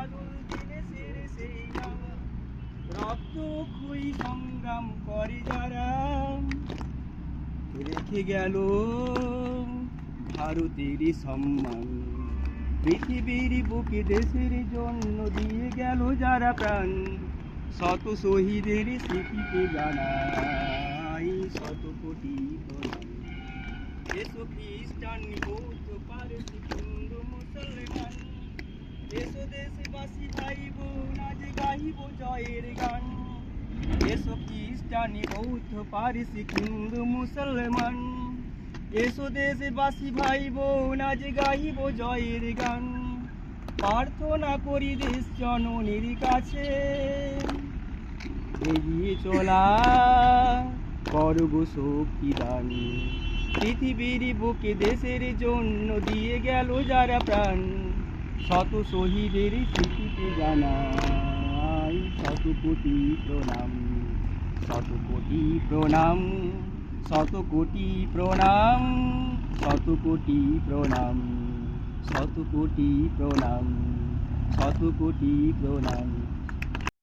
বাদল দিনেশের সেই নাম, রক্তক্ষয়ী সংগ্রাম করে যারা, রেখে গেল ভারতেরই সম্মান। পৃথিবীর বুকে দেশের জন্য দিয়ে গেল যারা প্রাণ, শত শহীদের স্মৃতিকে জানাই শত কোটি প্রণাম। এসো খ্রিস্টান বৌদ্ধ পারসি হিন্দু মুসলমান, এসো দেশবাসী ভাই বোন আজ গাইব জয়ের গান। এসো খ্রিস্টান বৌদ্ধ পারসি হিন্দু মুসলমান, এসো দেশবাসী ভাই বোন আজ গাইব জয়ের গান। প্রার্থনা করি দেশ জননীর কাছে, এগিয়ে চলা করব শক্তিদান। পৃথিবীর বুকে দেশের জন্য দিয়ে গেল যারা প্রাণ, শত শহীদের স্মৃতিতে জানাই শত কোটি প্রণাম। শত কোটি প্রণাম, শত কোটি প্রণাম, শত কোটি প্রণাম, শত কোটি প্রণাম, শত কোটি প্রণাম।